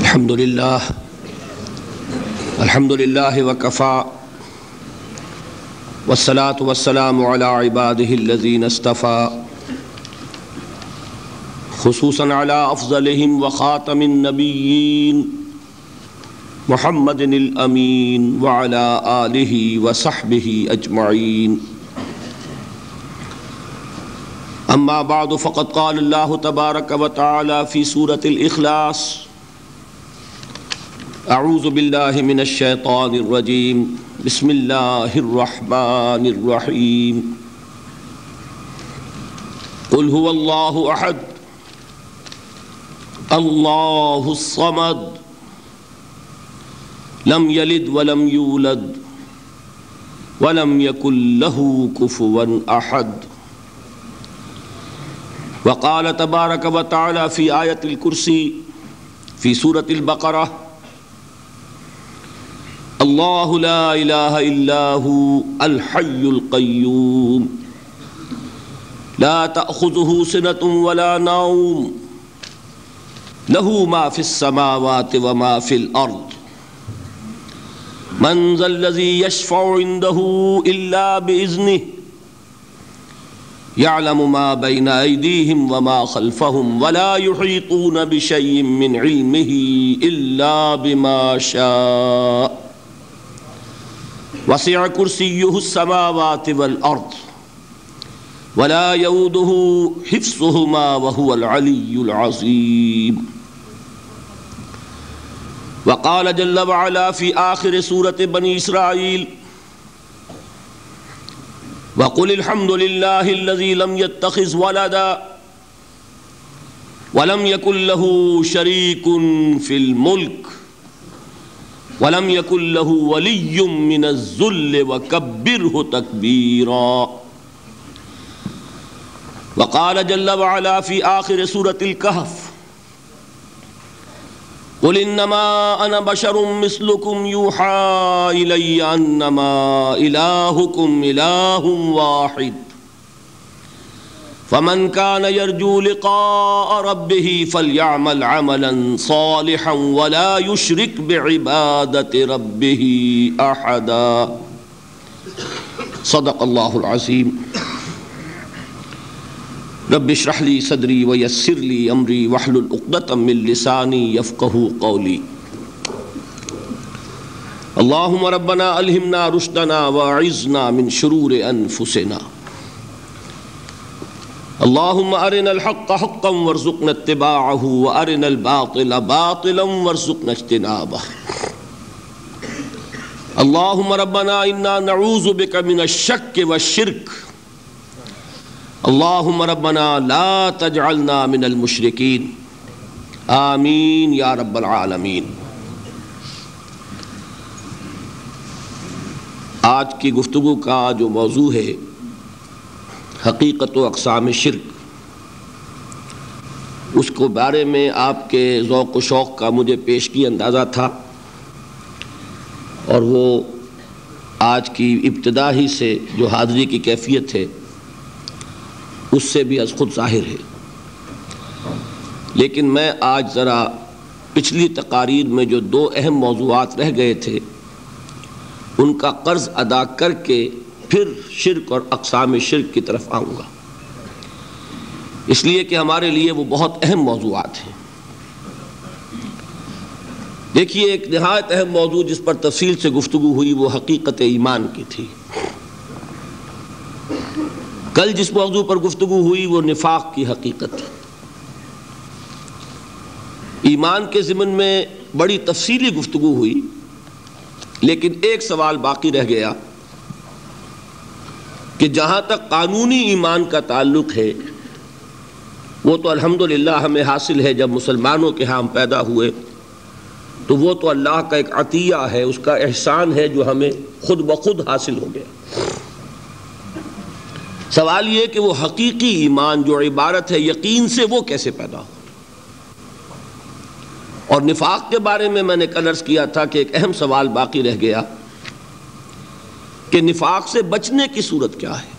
الحمد للہ وکفا والصلاة والسلام علی عباده الذین اصطفى خصوصا علی افضلهم وخاتم النبیین محمد الامین وعلی آلہ وصحبہ اجمعین. اما بعد فقد قال اللہ تبارک وتعالی فی سورة الاخلاص: اعوذ باللہ من الشیطان الرجیم، بسم اللہ الرحمن الرحیم. قل هو اللہ احد اللہ الصمد لم یلد ولم یولد ولم یکن له کفوا احد. وقال تبارک وتعالی فی آیت الکرسی فی سورة البقرہ: اللہ لا الہ الا هو الحی القیوم لا تأخذہ سنۃ ولا نوم لہ ما فی السماوات وما فی الارض من ذا الذی یشفع عنده الا بإذنہ یعلم ما بین ایدیہم وما خلفہم ولا یحیطون بشیء من علمہ الا بما شاء وسع کرسیہ السماوات والارض ولا یؤودہ حفظہما وہو العلی العظیم. وقال جل وعلا فی آخر سورة بنی اسرائیل: وقل الحمد للہ الذی لم يتخذ ولدا ولم یکن له شریک فی الملک ولم یکن له ولی من الذل وکبرہ تکبیرا. وقال جل وعلا فی آخر سورة الکہف: قل انما انا بشر مثلکم یوحی الی انما الہکم الہ واحد فمن كان يرجو لقاء ربه فليعمل عملا صالحا ولا يشرك بعبادة ربه احدا. صدق اللہ العظیم. رب اشرح لي صدری ويسر لي امری واحلل عقدة من لسانی يفقهوا قولی. اللهم ربنا الہمنا رشدنا واعذنا من شرور انفسنا. اللهم ارنا الحق حقا وارزقنا اتباعه وارنا الباطل باطلا وارزقنا اجتنابه. اللهم ربنا انا نعوذ بك من الشك والشرك. اللهم ربنا لا تجعلنا من المشركين. آمین یا رب العالمین. آج کی گفتگو کا جو موضوع ہے حقیقت و اقسام شرک، اس کو بارے میں آپ کے ذوق و شوق کا مجھے پیشگی اندازہ تھا، اور وہ آج کی ابتدا ہی سے جو حاضری کی کیفیت ہے اس سے بھی از خود ظاہر ہے. لیکن میں آج ذرا پچھلی تقاریر میں جو دو اہم موضوعات رہ گئے تھے ان کا قرض ادا کر کے پھر شرک اور اقسام شرک کی طرف آؤں گا، اس لیے کہ ہمارے لیے وہ بہت اہم موضوعات ہیں. دیکھیے، ایک نہایت اہم موضوع جس پر تفصیل سے گفتگو ہوئی وہ حقیقت ایمان کی تھی. کل جس موضوع پر گفتگو ہوئی وہ نفاق کی حقیقت. ایمان کے ضمن میں بڑی تفصیلی گفتگو ہوئی، لیکن ایک سوال باقی رہ گیا کہ جہاں تک قانونی ایمان کا تعلق ہے وہ تو الحمدللہ ہمیں حاصل ہے. جب مسلمانوں کے ہاں ہم پیدا ہوئے تو وہ تو اللہ کا ایک عطیہ ہے، اس کا احسان ہے جو ہمیں خود بخود حاصل ہو گیا. سوال یہ کہ وہ حقیقی ایمان جو عبارت ہے یقین سے، وہ کیسے پیدا ہو. اور نفاق کے بارے میں نے کل عرض کیا تھا کہ ایک اہم سوال باقی رہ گیا کہ نفاق سے بچنے کی صورت کیا ہے.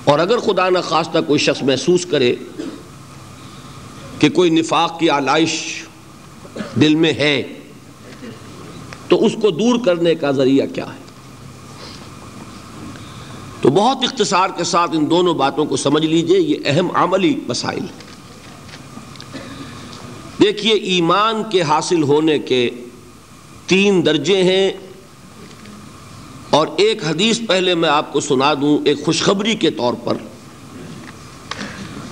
اور اگر خدا نہ خواستہ کوئی شخص محسوس کرے کہ کوئی نفاق کی آلائش دل میں ہے، تو اس کو دور کرنے کا ذریعہ کیا ہے؟ تو بہت اختصار کے ساتھ ان دونوں باتوں کو سمجھ لیجئے، یہ اہم عملی مسائل ہیں۔ دیکھیے، ایمان کے حاصل ہونے کے 3 درجے ہیں، اور ایک حدیث پہلے میں آپ کو سنا دوں ایک خوشخبری کے طور پر،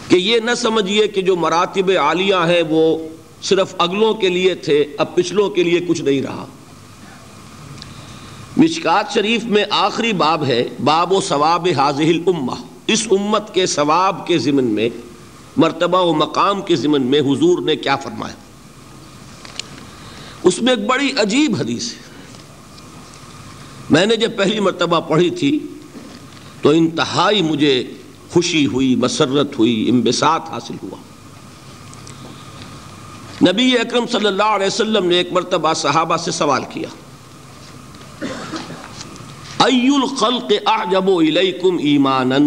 کہ یہ نہ سمجھیے کہ جو مراتب عالیہ ہیں وہ صرف اگلوں کے لیے تھے، اب پچھلوں کے لیے کچھ نہیں رہا۔ مشکات شریف میں آخری باب ہے، باب و ثواب ہذہ الامہ، اس امت کے ثواب کے ضمن میں، مرتبہ و مقام کے ضمن میں حضور نے کیا فرمایا۔ اس میں ایک بڑی عجیب حدیث ہے، میں نے جب پہلی مرتبہ پڑھی تھی تو انتہائی مجھے خوشی ہوئی، مسرت ہوئی، انبساط حاصل ہوا۔ نبی اکرم صلی اللہ علیہ وسلم نے ایک مرتبہ صحابہ سے سوال کیا، ای الخلق اعجب الیکم ایمانا،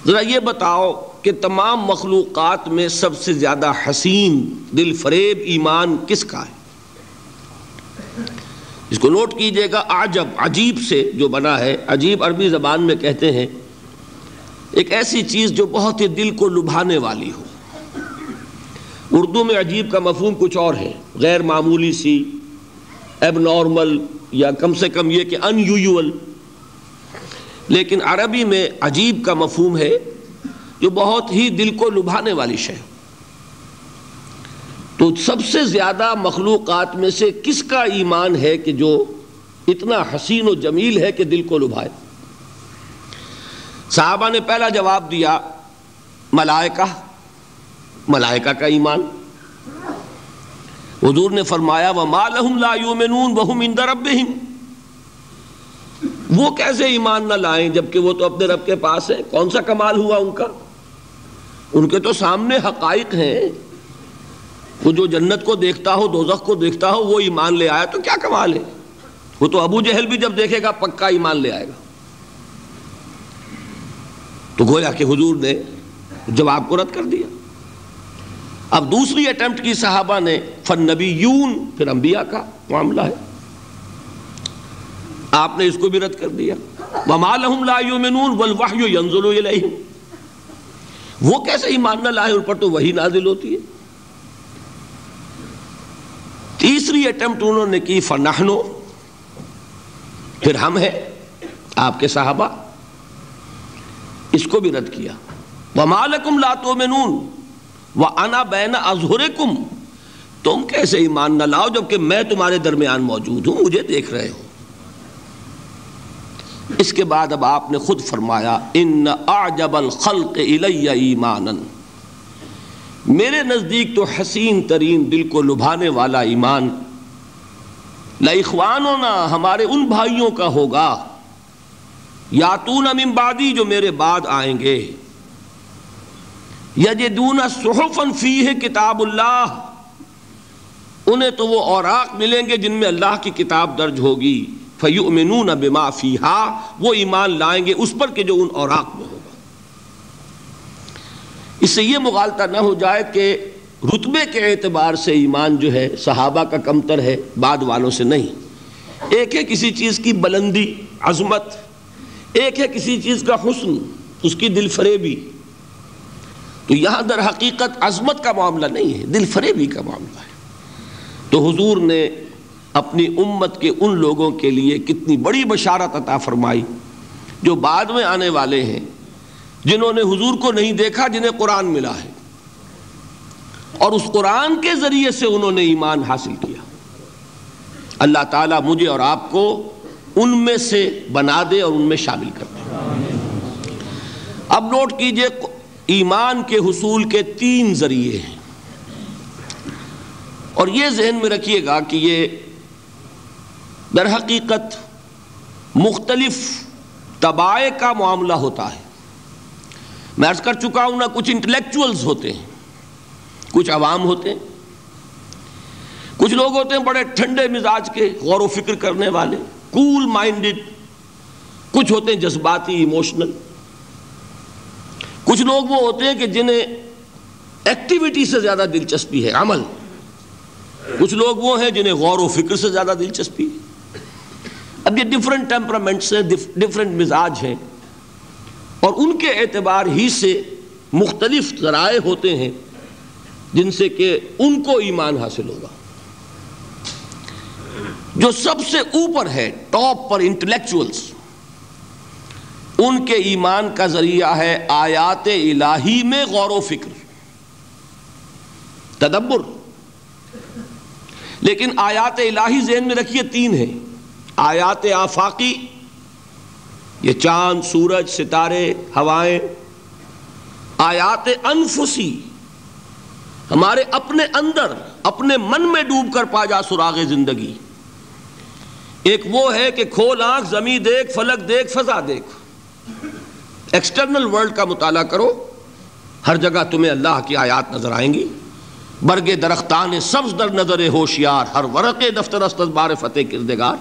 ذرا یہ بتاؤ کہ تمام مخلوقات میں سب سے زیادہ حسین، دل فریب ایمان کس کا ہے؟ اس کو نوٹ کیجئے گا، اعجب عجیب سے جو بنا ہے، عجیب عربی زبان میں کہتے ہیں ایک ایسی چیز جو بہت ہی دل کو لبھانے والی ہو۔ اردو میں عجیب کا مفہوم کچھ اور ہے، غیر معمولی سی، ایب نارمل، یا کم سے کم یہ کہ ان یوزول، لیکن عربی میں عجیب کا مفہوم ہے جو بہت ہی دل کو لبھانے والی شے۔ تو سب سے زیادہ مخلوقات میں سے کس کا ایمان ہے کہ جو اتنا حسین و جمیل ہے کہ دل کو لبھائے؟ صحابہ نے پہلا جواب دیا ملائکہ، ملائکہ کا ایمان۔ حضور نے فرمایا وَمَا لَهُمْ لَا يُؤْمِنُونَ وَهُمْ عِندَ رَبِّهِمْ، وہ کیسے ایمان نہ لائیں جبکہ وہ تو اپنے رب کے پاس ہے؟ کون سا کمال ہوا ان کا؟ ان کے تو سامنے حقائق ہیں، وہ جو جنت کو دیکھتا ہو، دوزخ کو دیکھتا ہو، وہ ایمان لے آیا تو کیا کمال ہے؟ وہ تو ابو جہل بھی جب دیکھے گا پکا ایمان لے آئے گا۔ تو گویا کہ حضور نے جواب کو رد کر دیا۔ اب دوسری اٹیمپٹ کی صحابہ نے، فالنبیون، پھر انبیاء کا معاملہ ہے، آپ نے اس کو بھی رد کر دیا۔ وَمَا لَهُمْ لَا يُؤْمِنُونَ وَالْوَحْيُ يَنزِلُ إِلَيْهِمْ، وہ کیسے ایمان نہ لائے، ان پر تو وحی نازل ہوتی ہے۔ تیسری اٹیمپٹ انہوں نے کی فَنَحْنُ، پھر ہم ہیں آپ کے صحابہ، اس کو بھی رد کیا۔ وَمَا لَكُمْ لَا تُؤْمِنُونَ وَأَنَا بَيْنَ أَظْهُرِكُمْ، تم کیسے ایمان نہ لاؤ جبکہ میں تمہارے درمیان موجود ہوں، مجھے دیکھ رہے ہو۔ اس کے بعد اب آپ نے خود فرمایا ان اعجب الخلق الی ایمانا، میرے نزدیک تو حسین ترین دل کو لبھانے والا ایمان لإخواننا، ہمارے ان بھائیوں کا ہوگا، یاتون من بعدی، جو میرے بعد آئیں گے، یجدون صحفا فیہ کتاب اللہ، انہیں تو وہ اوراق ملیں گے جن میں اللہ کی کتاب درج ہوگی، فیؤمنون بما فیہا، وہ ایمان لائیں گے اس پر کہ جو ان اوراق میں ہوگا۔ اس سے یہ مغالطہ نہ ہو جائے کہ رتبے کے اعتبار سے ایمان جو ہے صحابہ کا کمتر ہے، بعد والوں سے نہیں۔ ایک ہے کسی چیز کی بلندی، عظمت، ایک ہے کسی چیز کا حسن، اس کی دل فریبی۔ تو یہاں در حقیقت عظمت کا معاملہ نہیں ہے، دل فریبی کا معاملہ ہے۔ تو حضور نے اپنی امت کے ان لوگوں کے لیے کتنی بڑی بشارت عطا فرمائی جو بعد میں آنے والے ہیں، جنہوں نے حضور کو نہیں دیکھا، جنہیں قرآن ملا ہے، اور اس قرآن کے ذریعے سے انہوں نے ایمان حاصل کیا۔ اللہ تعالیٰ مجھے اور آپ کو ان میں سے بنا دے اور ان میں شامل کر دے۔ اب نوٹ کیجئے، ایمان کے حصول کے 3 ذریعے ہیں، اور یہ ذہن میں رکھیے گا کہ یہ در حقیقت مختلف طبائع کا معاملہ ہوتا ہے۔ میں عرض کر چکا ہوں نا، کچھ انٹلیکچوئلز ہوتے ہیں، کچھ عوام ہوتے ہیں، کچھ لوگ ہوتے ہیں بڑے ٹھنڈے مزاج کے، غور و فکر کرنے والے، کول مائنڈڈ، کچھ ہوتے ہیں جذباتی، ایموشنل، کچھ لوگ وہ ہوتے ہیں کہ جنہیں ایکٹیویٹی سے زیادہ دلچسپی ہے عمل. کچھ لوگ وہ ہیں جنہیں غور و فکر سے زیادہ دلچسپی ہے. اب یہ ڈفرنٹ ٹیمپرامنٹس ہیں، ڈفرنٹ مزاج ہیں، اور ان کے اعتبار ہی سے مختلف ذرائع ہوتے ہیں جن سے کہ ان کو ایمان حاصل ہوگا. جو سب سے اوپر ہے، ٹاپ پر انٹلیکچوئلز، ان کے ایمان کا ذریعہ ہے آیات الہی میں غور و فکر، تدبر. لیکن آیات الہی ذہن میں رکھیے تین ہیں. آیات آفاقی، یہ چاند، سورج، ستارے، ہوائیں. آیات انفسی، ہمارے اپنے اندر، اپنے من میں ڈوب کر پا جا سراغ زندگی. ایک وہ ہے کہ کھول آنکھ، زمین دیکھ، فلک دیکھ، فضا دیکھ. ایکسٹرنل ورلڈ کا مطالعہ کرو، ہر جگہ تمہیں اللہ کی آیات نظر آئیں گی. برگ درختان سبز در نظر ہوشیار، ہر ورق دفتر است بار فتح کردگار.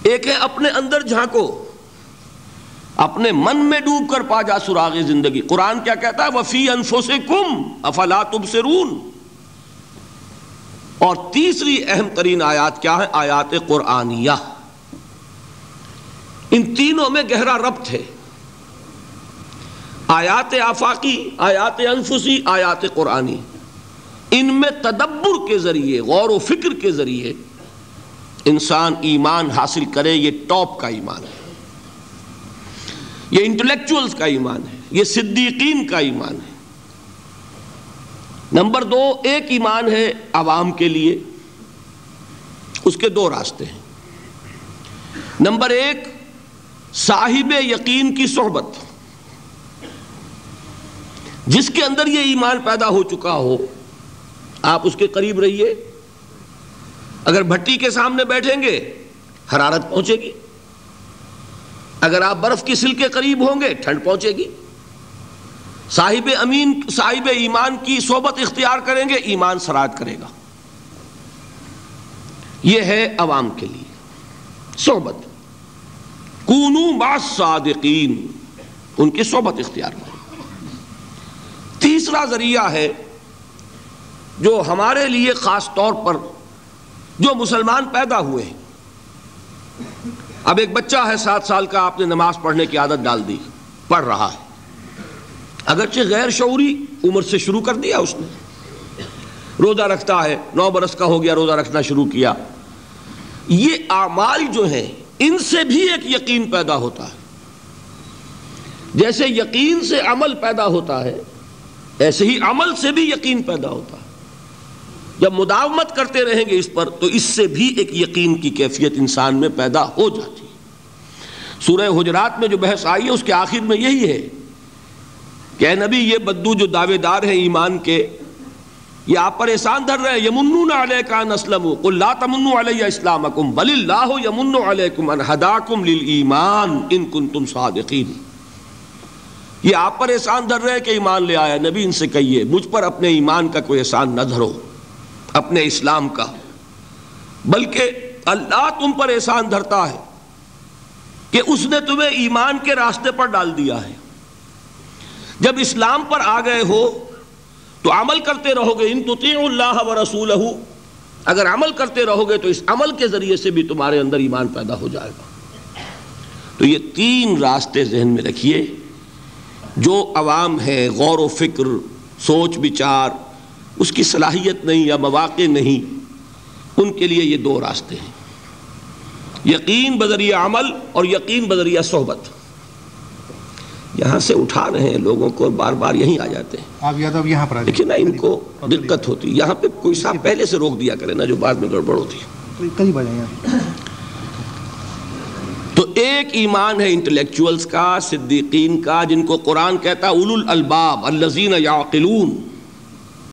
ایک ہے اپنے اندر جھانکو، اپنے من میں ڈوب کر پا جا سراغ زندگی. قرآن کیا کہتا ہے؟ وفی انفسکم افلا تبصرون. اور تیسری اہم ترین آیات کیا ہے؟ آیات قرآنیہ. ان تینوں میں گہرا ربط ہے. آیات آفاقی، آیات انفسی، آیات قرآنی. ان میں تدبر کے ذریعے، غور و فکر کے ذریعے انسان ایمان حاصل کرے. یہ ٹاپ کا ایمان ہے، یہ انٹلیکچوئلز کا ایمان ہے، یہ صدیقین کا ایمان ہے. نمبر دو، ایک ایمان ہے عوام کے لیے، اس کے دو راستے ہیں. نمبر ایک، صاحب یقین کی صحبت. جس کے اندر یہ ایمان پیدا ہو چکا ہو، آپ اس کے قریب رہیے. اگر بھٹی کے سامنے بیٹھیں گے حرارت پہنچے گی، اگر آپ برف کی سل کے قریب ہوں گے ٹھنڈ پہنچے گی. صاحب ایمان کی صحبت اختیار کریں گے، ایمان سراج کرے گا. یہ ہے عوام کے لیے صحبت. کونوا مع الصادقین، ان کی صحبت اختیار کریں. تیسرا ذریعہ ہے جو ہمارے لیے خاص طور پر جو مسلمان پیدا ہوئے ہیں. اب ایک بچہ ہے 7 سال کا، آپ نے نماز پڑھنے کی عادت ڈال دی، پڑھ رہا ہے، اگرچہ غیر شعوری عمر سے شروع کر دیا اس نے. روزہ رکھتا ہے، 9 برس کا ہو گیا، روزہ رکھنا شروع کیا. یہ اعمال جو ہیں ان سے بھی ایک یقین پیدا ہوتا ہے. جیسے یقین سے عمل پیدا ہوتا ہے، ایسے ہی عمل سے بھی یقین پیدا ہوتا ہے. جب مداومت کرتے رہیں گے اس پر تو اس سے بھی ایک یقین کی کیفیت انسان میں پیدا ہو جاتی ہے. سورہ حجرات میں جو بحث آئی ہے اس کے آخر میں یہی ہے کہ اے نبی، یہ بدو جو دعوے دار ہیں ایمان کے، یہ آپ پر احسان دھر رہے ہیں. یمنون علیک ان اسلموا قل لا تمنوا علی اسلامکم بل اللہ یمن علیکم ان ہداکم للایمان ان کنتم صادقین. یہ آپ پر احسان دھر رہے ہیں کہ ایمان لے آیا. نبی ان سے کہیے مجھ پر اپنے ایمان کا کوئی احسان نہ دھرو، اپنے اسلام کا، بلکہ اللہ تم پر احسان دھرتا ہے کہ اس نے تمہیں ایمان کے راستے پر ڈال دیا ہے. جب اسلام پر آ گئے ہو تو عمل کرتے رہو گے. ان تطیعوا اللہ ورسولہ، اگر عمل کرتے رہو گے تو اس عمل کے ذریعے سے بھی تمہارے اندر ایمان پیدا ہو جائے گا. تو یہ 3 راستے ذہن میں رکھیے. جو عوام ہے، غور و فکر، سوچ بچار، اس کی صلاحیت نہیں یا مواقع نہیں، ان کے لیے یہ 2 راستے ہیں، یقین بذریعہ عمل اور یقین بذریعہ صحبت. یہاں سے اٹھا رہے ہیں لوگوں کو، بار بار یہیں آ جاتے ہیں. آپ یاد اب یہاں پر دیکھیں نا، ان کو دقت ہوتی. یہاں پہ کوئی صاحب پہلے سے روک دیا کرے نا، جو بعد میں گڑبڑ ہوتی ہے. قریب آ جائیں یہاں. تو ایک ایمان ہے انٹلیکچوئلز کا، صدیقین کا، جن کو قرآن کہتا ہے اولو الالباب الذین یعقلون.